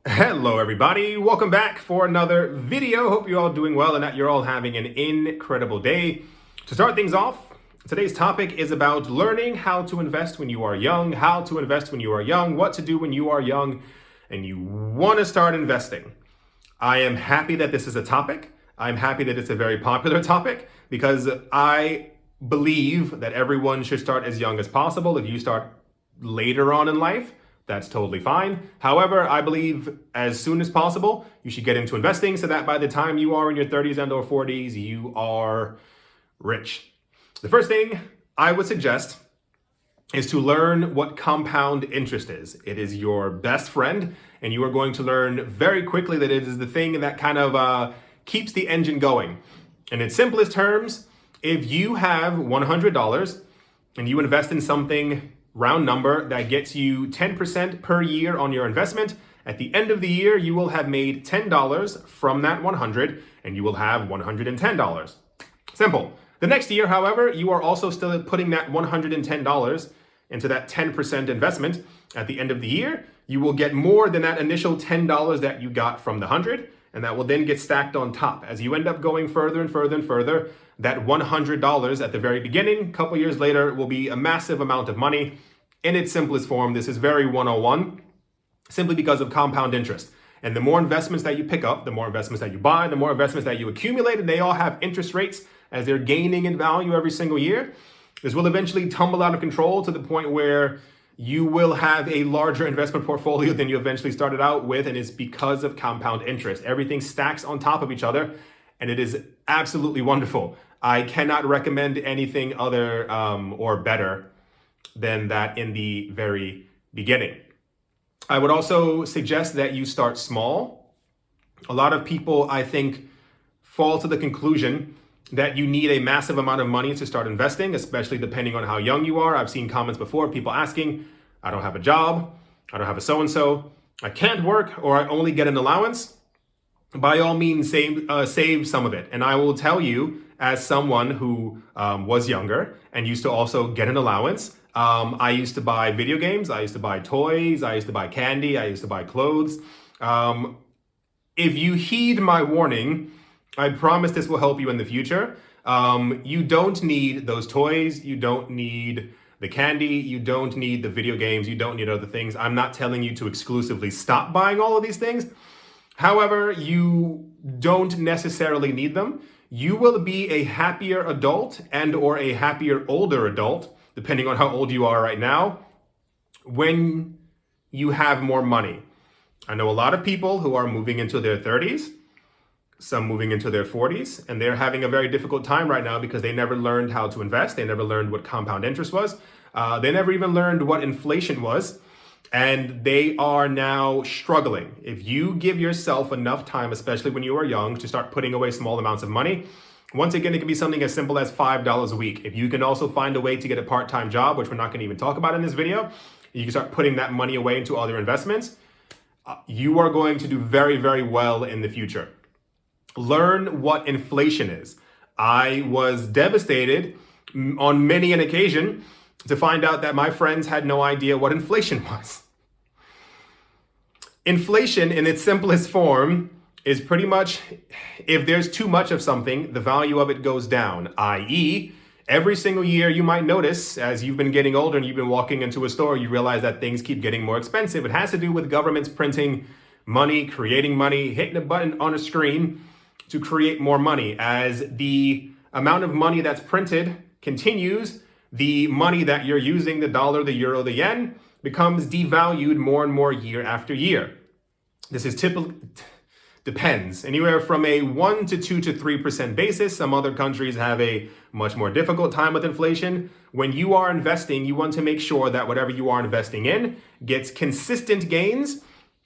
Hello everybody, welcome back for another video. Hope you're all doing well and that you're all having an incredible day. To start things off, today's topic is about learning how to invest when you are young, what to do when you are young and you want to start investing. I am happy that this is a topic. I'm happy that it's a very popular topic because I believe that everyone should start as young as possible. If you start later on in life, that's totally fine. However, I believe as soon as possible, you should get into investing so that by the time you are in your 30s and or 40s, you are rich. The first thing I would suggest is to learn what compound interest is. It is your best friend, and you are going to learn very quickly that it is the thing that kind of keeps the engine going. In its simplest terms, if you have $100 and you invest in something round number that gets you 10% per year on your investment, at the end of the year, you will have made $10 from that 100 and you will have $110. Simple. The next year, however, you are also still putting that $110 into that 10% investment. At the end of the year, you will get more than that initial $10 that you got from the 100, and that will then get stacked on top. As you end up going further and further and further, that $100 at the very beginning, a couple years later, will be a massive amount of money. In its simplest form, this is very 101, simply because of compound interest. And the more investments that you pick up, the more investments that you buy, the more investments that you accumulate, and they all have interest rates as they're gaining in value every single year. This will eventually tumble out of control to the point where you will have a larger investment portfolio than you eventually started out with, and it's because of compound interest. Everything stacks on top of each other, and it is absolutely wonderful. I cannot recommend anything other or better than that in the very beginning. I would also suggest that you start small. A lot of people, I think, fall to the conclusion that you need a massive amount of money to start investing, especially depending on how young you are. I've seen comments before of people asking, I don't have a job, I don't have a so-and-so, I can't work, or I only get an allowance. By all means, save some of it. And I will tell you, as someone who was younger and used to also get an allowance, I used to buy video games, I used to buy toys, I used to buy candy, I used to buy clothes. If you heed my warning, I promise this will help you in the future. You don't need those toys, you don't need the candy, you don't need the video games, you don't need other things. I'm not telling you to exclusively stop buying all of these things. However, you don't necessarily need them. You will be a happier adult and or a happier older adult, depending on how old you are right now, when you have more money. I know a lot of people who are moving into their 30s, some moving into their 40s, and they're having a very difficult time right now because they never learned how to invest. They never learned what compound interest was. They never even learned what inflation was. And they are now struggling. If you give yourself enough time, especially when you are young, to start putting away small amounts of money, once again, it can be something as simple as $5 a week. If you can also find a way to get a part-time job, which we're not going to even talk about in this video, you can start putting that money away into other investments. You are going to do very, very well in the future. Learn what inflation is. I was devastated on many an occasion to find out that my friends had no idea what inflation was. Inflation in its simplest form is pretty much, if there's too much of something, the value of it goes down, i.e., every single year you might notice as you've been getting older and you've been walking into a store, you realize that things keep getting more expensive. It has to do with governments printing money, creating money, hitting a button on a screen to create more money. As the amount of money that's printed continues, the money that you're using, the dollar, the euro, the yen, becomes devalued more and more year after year. This is typically depends anywhere from a 1 to 2 to 3% basis. Some other countries have a much more difficult time with inflation. When you are investing, you want to make sure that whatever you are investing in gets consistent gains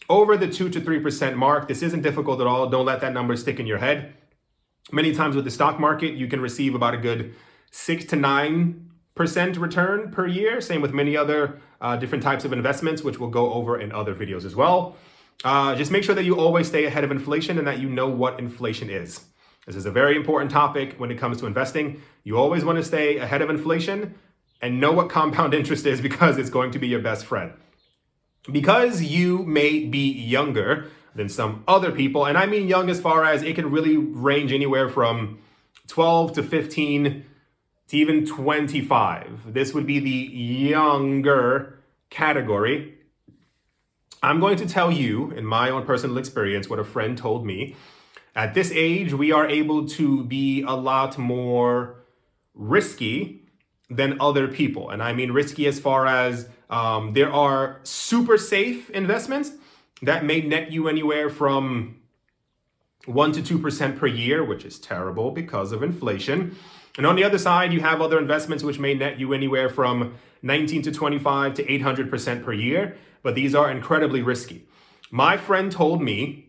over the 2 to 3% mark. This isn't difficult at all. Don't let that number stick in your head. Many times with the stock market, you can receive about a good 6 to 9% return per year. Same with many other different types of investments, which we'll go over in other videos as well. Just make sure that you always stay ahead of inflation and that you know what inflation is. This is a very important topic when it comes to investing. You always want to stay ahead of inflation and know what compound interest is because it's going to be your best friend. because you may be younger than some other people, and I mean young as far as it can really range anywhere from 12 to 15 to even 25. This would be the younger category. I'm going to tell you, in my own personal experience, what a friend told me. At this age, we are able to be a lot more risky than other people. And I mean risky as far as there are super safe investments that may net you anywhere from 1 to 2% per year, which is terrible because of inflation. And on the other side, you have other investments which may net you anywhere from 19 to 25 to 800% per year, but these are incredibly risky. My friend told me,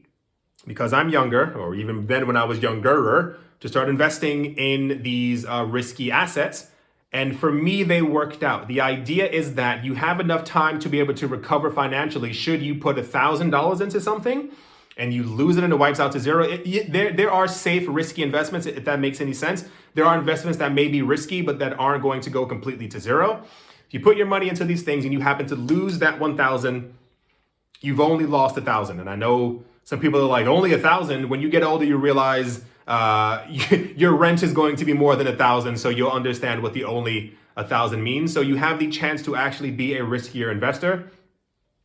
because I'm younger, or even then when I was younger, to start investing in these risky assets. And for me, they worked out. The idea is that you have enough time to be able to recover financially should you put $1,000 into something and you lose it and it wipes out to zero. There are safe, risky investments, if that makes any sense. There are investments that may be risky, but that aren't going to go completely to zero. If you put your money into these things and you happen to lose that 1,000, you've only lost 1,000. And I know some people are like, only 1,000. When you get older, you realize your rent is going to be more than 1,000. So you'll understand what the only 1,000 means. So you have the chance to actually be a riskier investor.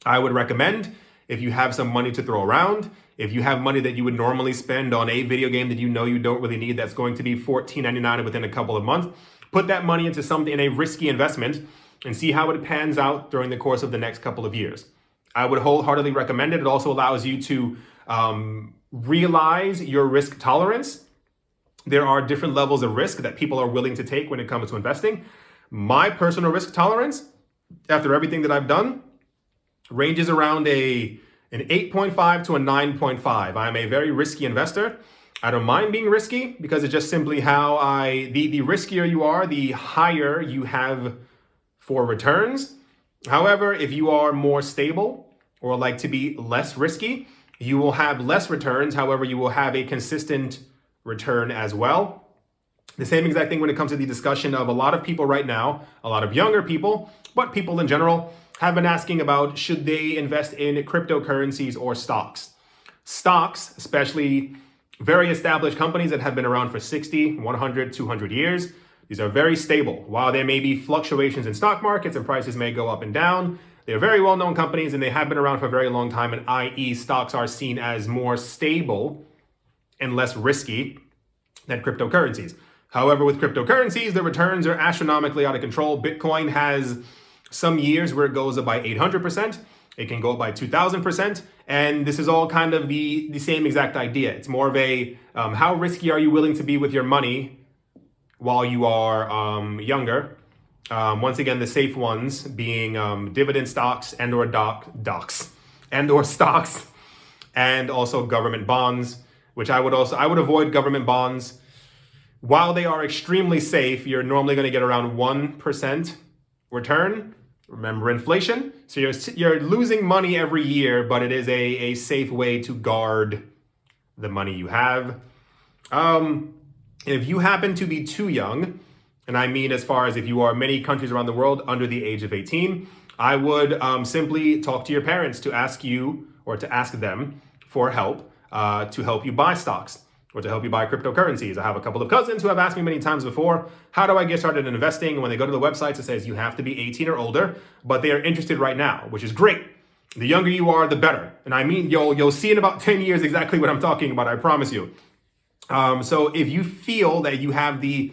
I would recommend, if you have some money to throw around, if you have money that you would normally spend on a video game that you know you don't really need, that's going to be $14.99 within a couple of months, put that money into something, in a risky investment, and see how it pans out during the course of the next couple of years. I would wholeheartedly recommend it. It also allows you to realize your risk tolerance. There are different levels of risk that people are willing to take when it comes to investing. My personal risk tolerance, after everything that I've done, ranges around an 8.5 to a 9.5. I'm a very risky investor. I don't mind being risky because it's just simply how the riskier you are, the higher you have for returns. However, if you are more stable or like to be less risky, you will have less returns. However, you will have a consistent return as well. The same exact thing when it comes to the discussion of a lot of people right now, a lot of younger people, but people in general, have been asking about should they invest in cryptocurrencies or stocks. Stocks, especially very established companies that have been around for 60, 100, 200 years, these are very stable. While there may be fluctuations in stock markets and prices may go up and down, they're very well-known companies and they have been around for a very long time, and i.e. stocks are seen as more stable and less risky than cryptocurrencies. However, with cryptocurrencies, the returns are astronomically out of control. Bitcoin has some years where it goes up by 800%. It can go up by 2,000%. And this is all kind of the same exact idea. It's more of a, how risky are you willing to be with your money while you are younger? Once again, the safe ones being dividend stocks and or stocks, and also government bonds, which I would avoid government bonds. While they are extremely safe, you're normally going to get around 1% return. Remember inflation. So you're losing money every year, but it is a safe way to guard the money you have. If you happen to be too young, and I mean as far as if you are many countries around the world under the age of 18, I would simply talk to your parents to ask you or to ask them for help to help you buy stocks or to help you buy cryptocurrencies. I have a couple of cousins who have asked me many times before, how do I get started in investing? And when they go to the websites, it says you have to be 18 or older, but they are interested right now, which is great. The younger you are, the better. And I mean, you'll see in about 10 years exactly what I'm talking about, I promise you. So if you feel that you have the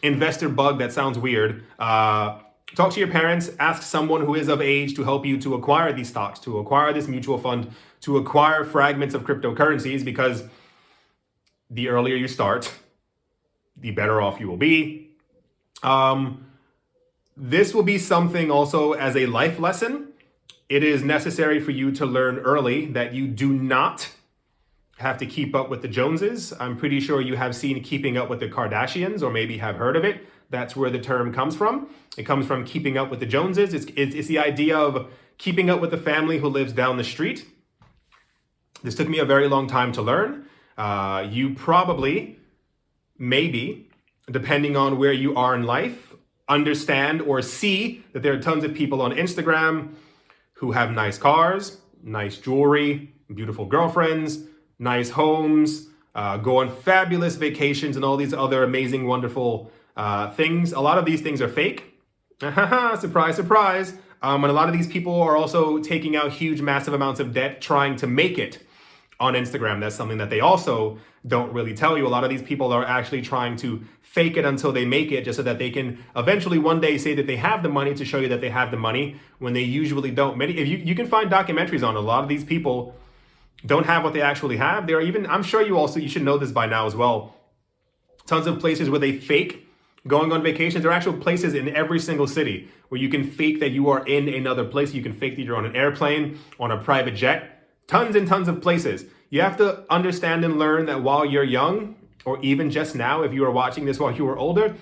investor bug, that sounds weird, talk to your parents, ask someone who is of age to help you to acquire these stocks, to acquire this mutual fund, to acquire fragments of cryptocurrencies, because the earlier you start, the better off you will be. This will be something also as a life lesson. It is necessary for you to learn early that you do not have to keep up with the Joneses. I'm pretty sure you have seen Keeping Up with the Kardashians, or maybe have heard of it. That's where the term comes from. It comes from keeping up with the Joneses. It's the idea of keeping up with the family who lives down the street. This took me a very long time to learn. You probably, maybe, depending on where you are in life, understand or see that there are tons of people on Instagram who have nice cars, nice jewelry, beautiful girlfriends, nice homes, go on fabulous vacations and all these other amazing, wonderful things. A lot of these things are fake. Surprise, surprise. And a lot of these people are also taking out huge, massive amounts of debt trying to make it on Instagram. That's something that they also don't really tell you. A lot of these people are actually trying to fake it until they make it, just so that they can eventually one day say that they have the money to show you that they have the money when they usually don't. If you can find documentaries on a lot of these people don't have what they actually have. There are even, I'm sure you should know this by now as well, tons of places where they fake going on vacations. There are actual places in every single city where you can fake that you are in another place. You can fake that you're on an airplane, on a private jet. Tons and tons of places. You have to understand and learn that while you're young, or even just now, if you are watching this while you were older,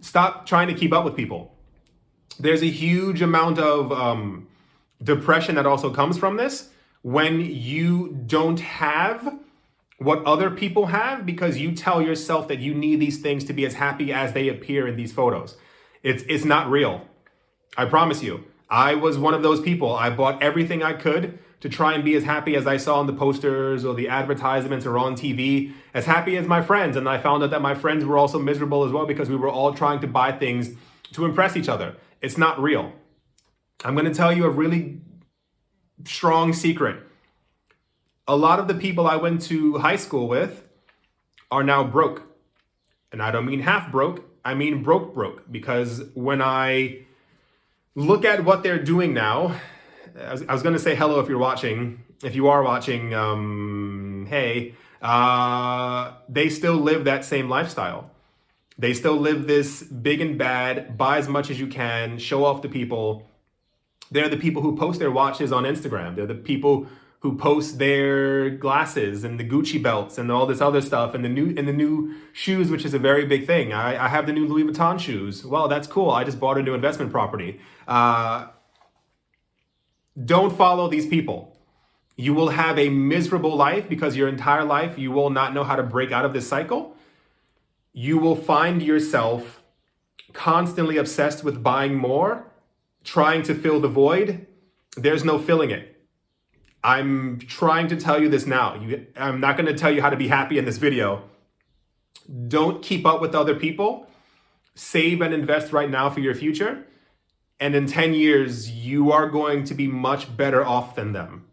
stop trying to keep up with people. There's a huge amount of depression that also comes from this when you don't have what other people have, because you tell yourself that you need these things to be as happy as they appear in these photos. It's not real. I promise you. I was one of those people. I bought everything I could to try and be as happy as I saw on the posters or the advertisements or on TV, as happy as my friends. And I found out that my friends were also miserable as well, because we were all trying to buy things to impress each other. It's not real. I'm going to tell you a really strong secret. A lot of the people I went to high school with are now broke. And I don't mean half broke, I mean broke, because when I look at what they're doing now, I was going to say hello if you're watching. If you are watching, hey, they still live that same lifestyle. They still live this big and bad, buy as much as you can, show off to people. They're the people who post their watches on Instagram. They're the people who post their glasses and the Gucci belts and all this other stuff, and the new shoes, which is a very big thing. I have the new Louis Vuitton shoes. Well, that's cool. I just bought a new investment property. Don't follow these people. You will have a miserable life, because your entire life you will not know how to break out of this cycle. You will find yourself constantly obsessed with buying more, trying to fill the void. There's no filling it. I'm trying to tell you this now. I'm not going to tell you how to be happy in this video. Don't keep up with other people. Save and invest right now for your future. And in 10 years, you are going to be much better off than them.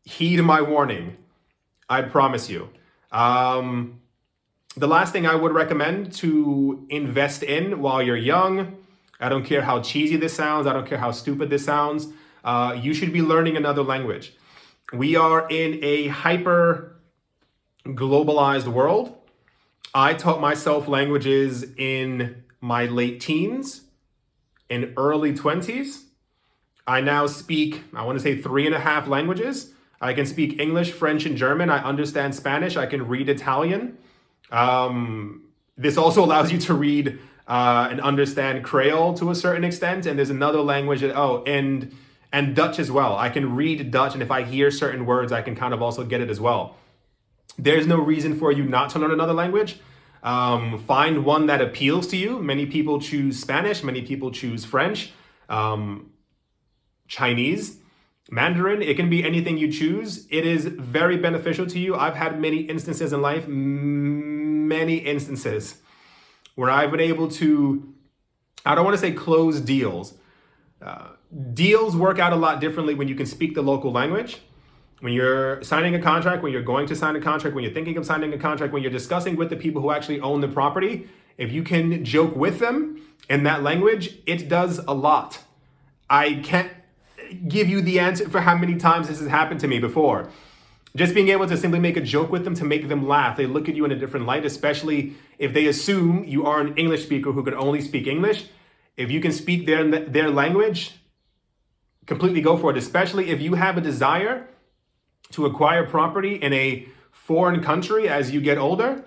Heed my warning. I promise you. The last thing I would recommend to invest in while you're young, I don't care how cheesy this sounds, I don't care how stupid this sounds, you should be learning another language. We are in a hyper globalized world. I taught myself languages in my late teens and early 20s. I now speak, I want to say 3.5 languages. I can speak English, French, and German. I understand Spanish. I can read Italian. This also allows you to read and understand Creole to a certain extent. And there's another language, and Dutch as well. I can read Dutch, and if I hear certain words, I can kind of also get it as well. There's no reason for you not to learn another language. Find one that appeals to you. Many people choose Spanish. Many people choose French, Chinese, Mandarin. It can be anything you choose. It is very beneficial to you. I've had many instances in life, many instances where I've been able to, I don't want to say close deals. Deals work out a lot differently when you can speak the local language. When you're signing a contract, when you're going to sign a contract, when you're thinking of signing a contract, when you're discussing with the people who actually own the property, if you can joke with them in that language, it does a lot. I can't give you the answer for how many times this has happened to me before. Just being able to simply make a joke with them to make them laugh. They look at you in a different light, especially if they assume you are an English speaker who can only speak English. If you can speak their language, completely go for it, especially if you have a desire to acquire property in a foreign country as you get older.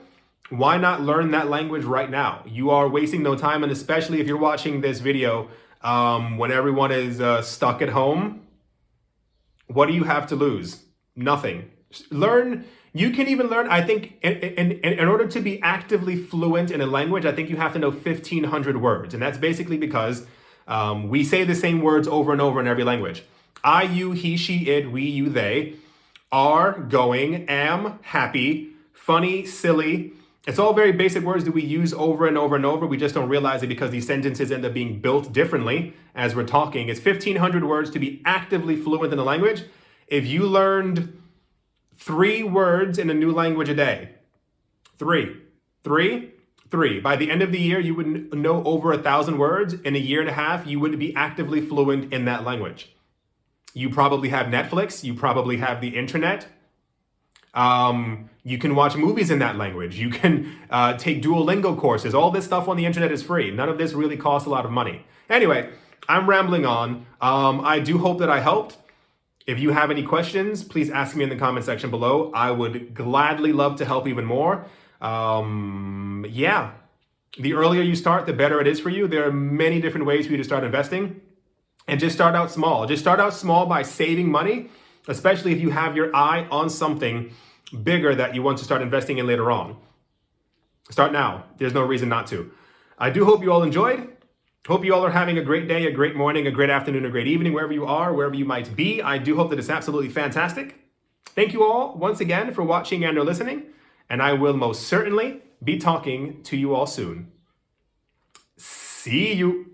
Why not learn that language right now? You are wasting no time, and especially if you're watching this video when everyone is stuck at home, what do you have to lose? Nothing. Learn. You can even learn, I think, in order to be actively fluent in a language, I think you have to know 1,500 words. And that's basically because We say the same words over and over in every language. I, you, he, she, it, we, you, they, are, going, am, happy, funny, silly. It's all very basic words that we use over and over and over. We just don't realize it because these sentences end up being built differently as we're talking. It's 1,500 words to be actively fluent in a language. If you learned 3 words in a new language a day, three. By the end of the year, you would know over 1,000 words. In a year and a half, you would be actively fluent in that language. You probably have Netflix. You probably have the internet. You can watch movies in that language. You can take Duolingo courses. All this stuff on the internet is free. None of this really costs a lot of money. Anyway, I'm rambling on. I do hope that I helped. If you have any questions, please ask me in the comment section below. I would gladly love to help even more. Yeah, the earlier you start, the better it is for you. There are many different ways for you to start investing. And just start out small. Just start out small by saving money, especially if you have your eye on something bigger that you want to start investing in later on. Start now. There's no reason not to. I do hope you all enjoyed. Hope you all are having a great day, a great morning, a great afternoon, a great evening, wherever you are, wherever you might be. I do hope that it's absolutely fantastic. Thank you all once again for watching and or listening, and I will most certainly be talking to you all soon. See you.